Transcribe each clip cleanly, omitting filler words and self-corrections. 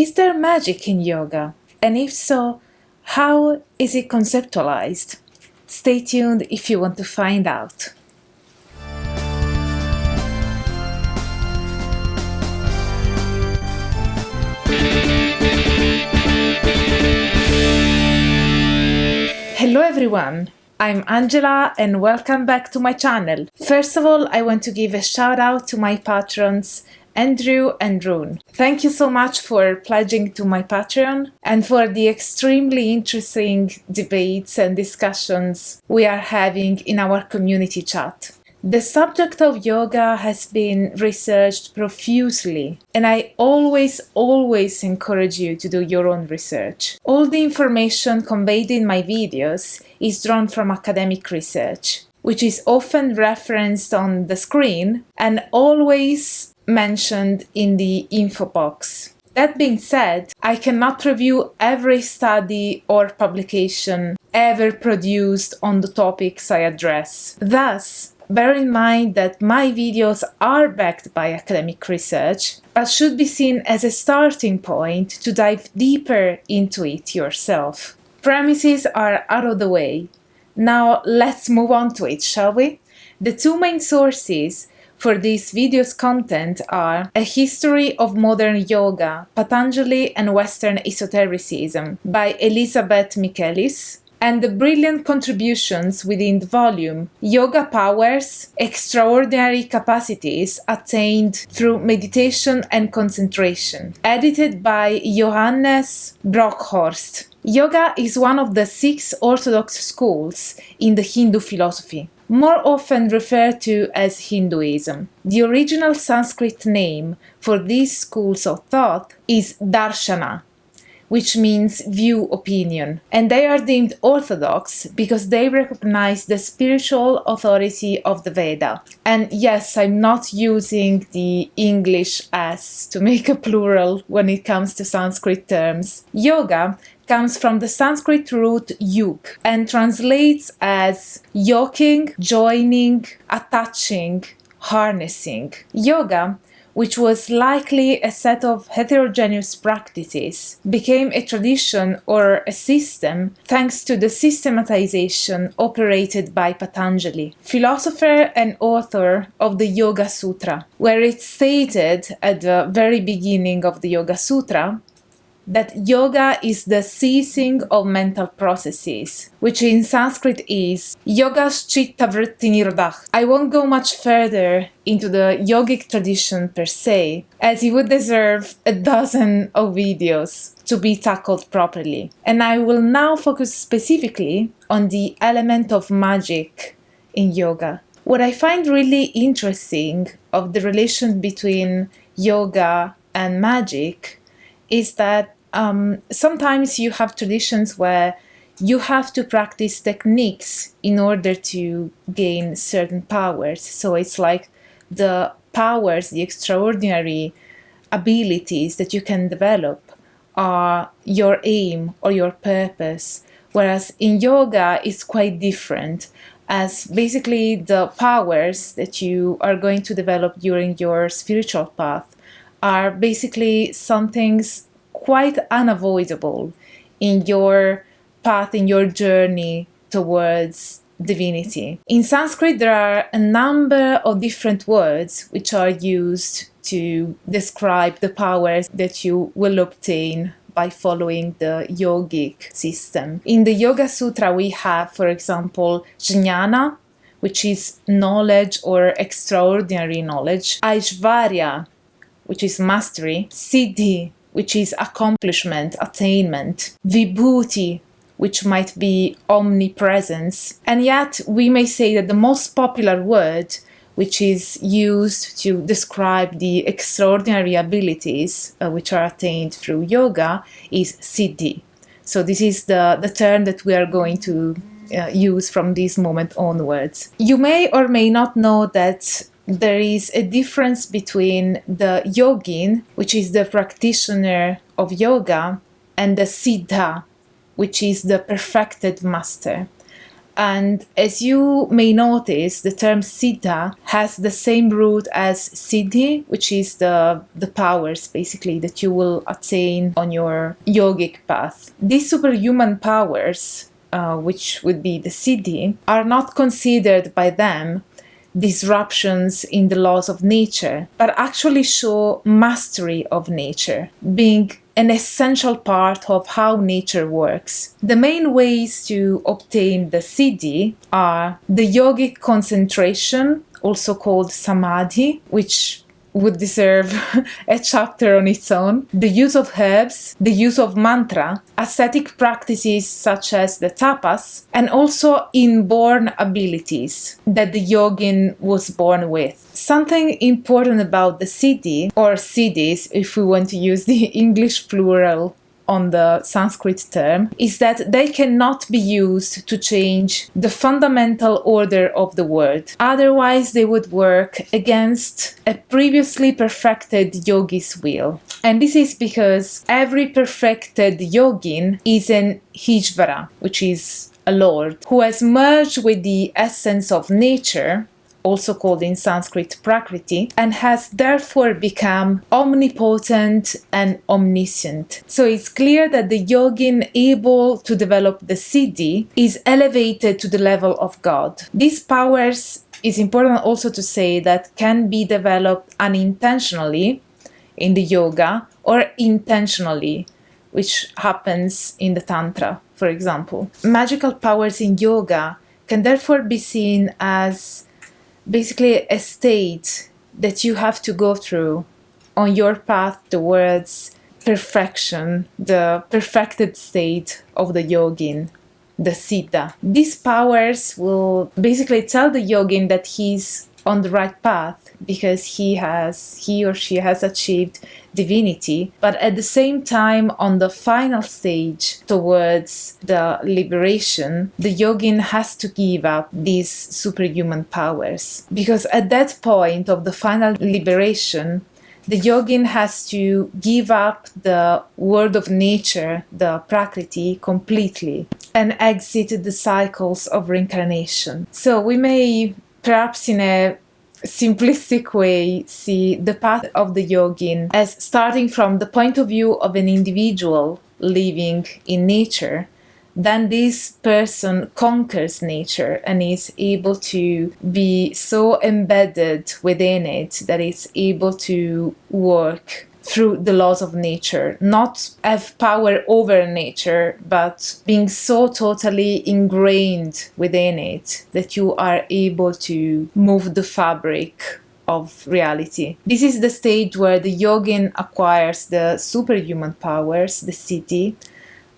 Is there magic in yoga? And if so, how is it conceptualized? Stay tuned if you want to find out. Hello everyone, I'm Angela and welcome back to my channel. First of all, I want to give a shout out to my patrons Andrew and Rune. Thank you so much for pledging to my Patreon and for the extremely interesting debates and discussions we are having in our community chat. The subject of yoga has been researched profusely, and I always encourage you to do your own research. All the information conveyed in my videos is drawn from academic research, which is often referenced on the screen and always mentioned in the info box. That being said, I cannot review every study or publication ever produced on the topics I address. Thus, bear in mind that my videos are backed by academic research, but should be seen as a starting point to dive deeper into it yourself. Premises are out of the way. Now let's move on to it, shall we? The two main sources for this video's content are A History of Modern Yoga, Patanjali and Western Esotericism by Elizabeth Michelis, and the brilliant contributions within the volume Yoga Powers, Extraordinary Capacities Attained Through Meditation and Concentration, edited by Johannes Bronckhorst. Yoga is one of the 6 orthodox schools in the Hindu philosophy, more often referred to as Hinduism. The original Sanskrit name for these schools of thought is Darshana, which means view, opinion, and they are deemed orthodox because they recognize the spiritual authority of the Veda. And yes, I'm not using the English S to make a plural when it comes to Sanskrit terms. Yoga comes from the Sanskrit root yug and translates as yoking, joining, attaching, harnessing. Yoga, which was likely a set of heterogeneous practices, became a tradition or a system thanks to the systematization operated by Patanjali, philosopher and author of the Yoga Sutra, where it's stated at the very beginning of the Yoga Sutra that yoga is the ceasing of mental processes, which in Sanskrit is yogas chitta vritti nirodha. I won't go much further into the yogic tradition per se, as it would deserve a dozen of videos to be tackled properly. And I will now focus specifically on the element of magic in yoga. What I find really interesting of the relation between yoga and magic is that sometimes you have traditions where you have to practice techniques in order to gain certain powers. So it's like the powers, the extraordinary abilities that you can develop are your aim or your purpose. Whereas in yoga, it's quite different, as basically the powers that you are going to develop during your spiritual path are basically some things quite unavoidable in your path, in your journey towards divinity. In Sanskrit, there are a number of different words which are used to describe the powers that you will obtain by following the yogic system. In the Yoga Sutra, we have, for example, jnana, which is knowledge or extraordinary knowledge, aishvarya, which is mastery, siddhi, which is accomplishment, attainment, vibhuti, which might be omnipresence. And yet we may say that the most popular word which is used to describe the extraordinary abilities which are attained through yoga is Siddhi. So this is the term that we are going to use from this moment onwards. You may or may not know that there is a difference between the yogin, which is the practitioner of yoga, and the siddha, which is the perfected master. And as you may notice, the term Siddha has the same root as Siddhi, which is the powers basically that you will attain on your yogic path. These superhuman powers, which would be the Siddhi, are not considered by them disruptions in the laws of nature, but actually show mastery of nature, being an essential part of how nature works. The main ways to obtain the Siddhi are the yogic concentration, also called Samadhi, which would deserve a chapter on its own, the use of herbs, the use of mantra, ascetic practices such as the tapas, and also inborn abilities that the yogin was born with. Something important about the Siddhi, or Siddhis if we want to use the English plural on the Sanskrit term, is that they cannot be used to change the fundamental order of the world. Otherwise, they would work against a previously perfected yogi's will. And this is because every perfected yogin is an Ishvara, which is a lord, who has merged with the essence of nature, also called in Sanskrit Prakriti, and has therefore become omnipotent and omniscient. So it's clear that the yogin able to develop the Siddhi is elevated to the level of God. These powers, is important also to say, that can be developed unintentionally in the yoga or intentionally, which happens in the Tantra, for example. Magical powers in yoga can therefore be seen as basically a state that you have to go through on your path towards perfection, the perfected state of the yogin, the Siddha. These powers will basically tell the yogin that he's on the right path because he or she has achieved divinity, but at the same time, on the final stage towards the liberation, the yogin has to give up these superhuman powers, because at that point of the final liberation, the yogin has to give up the world of nature, the prakriti, completely and exit the cycles of reincarnation. So we may, perhaps in a simplistic way, see the path of the yogin as starting from the point of view of an individual living in nature. Then this person conquers nature and is able to be so embedded within it that it's able to work through the laws of nature, not have power over nature, but being so totally ingrained within it that you are able to move the fabric of reality. This is the stage where the yogin acquires the superhuman powers, the Siddhi,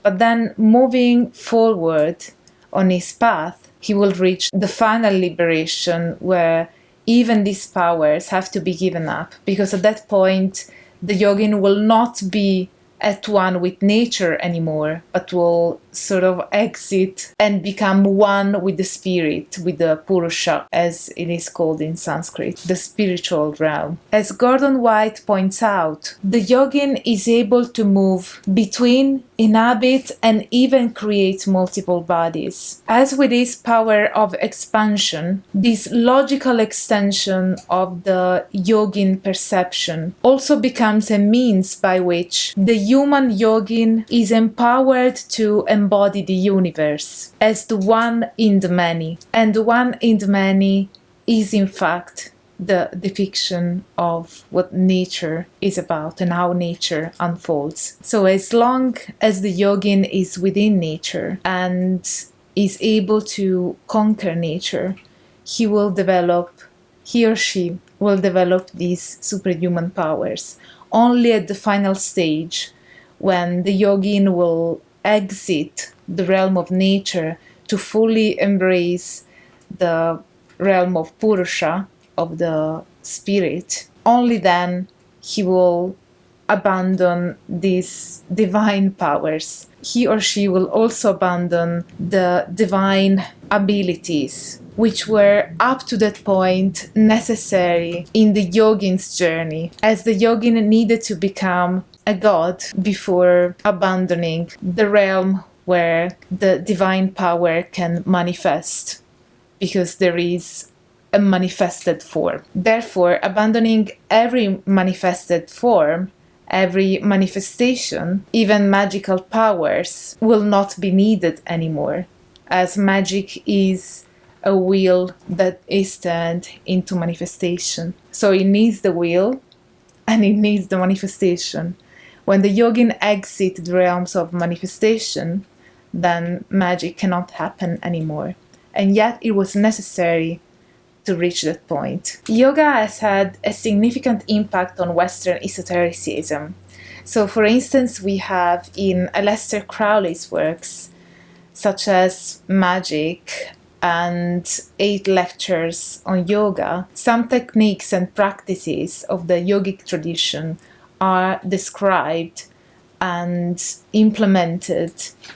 but then moving forward on his path, he will reach the final liberation where even these powers have to be given up, because at that point the yogin will not be at one with nature anymore, but will sort of exit and become one with the spirit, with the Purusha, as it is called in Sanskrit, the spiritual realm. As Gordon White points out, the yogin is able to move between, inhabit, and even create multiple bodies. As with this power of expansion, this logical extension of the yogin perception also becomes a means by which the human yogin is empowered to embody the universe as the one in the many. And the one in the many is in fact the depiction of what nature is about and how nature unfolds. So as long as the yogin is within nature and is able to conquer nature, he or she will develop these superhuman powers. Only at the final stage, when the yogin will exit the realm of nature to fully embrace the realm of Purusha, of the spirit, only then he will abandon these divine powers. He or she will also abandon the divine abilities, which were up to that point necessary in the yogin's journey, as the yogin needed to become a god before abandoning the realm where the divine power can manifest, because there is a manifested form. Therefore, abandoning every manifested form, every manifestation, even magical powers, will not be needed anymore, as magic is a will that is turned into manifestation. So it needs the will and it needs the manifestation. When the yogin exits the realms of manifestation, then magic cannot happen anymore. And yet it was necessary to reach that point. Yoga has had a significant impact on Western esotericism. So, for instance, we have in Aleister Crowley's works, such as Magick and 8 lectures on yoga, some techniques and practices of the yogic tradition are described and implemented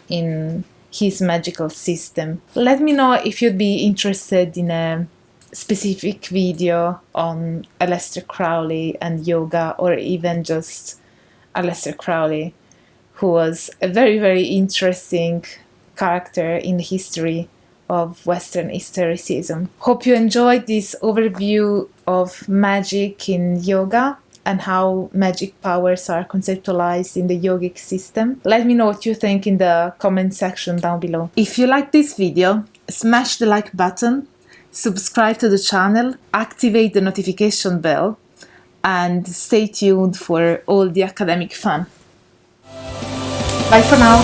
in his magical system. Let me know if you'd be interested in a specific video on Aleister Crowley and yoga, or even just Aleister Crowley, who was a very, very interesting character in the history of Western esotericism. Hope you enjoyed this overview of magic in yoga and how magic powers are conceptualized in the yogic system. Let me know what you think in the comment section down below. If you like this video, smash the like button, subscribe to the channel, activate the notification bell, and stay tuned for all the academic fun. Bye for now.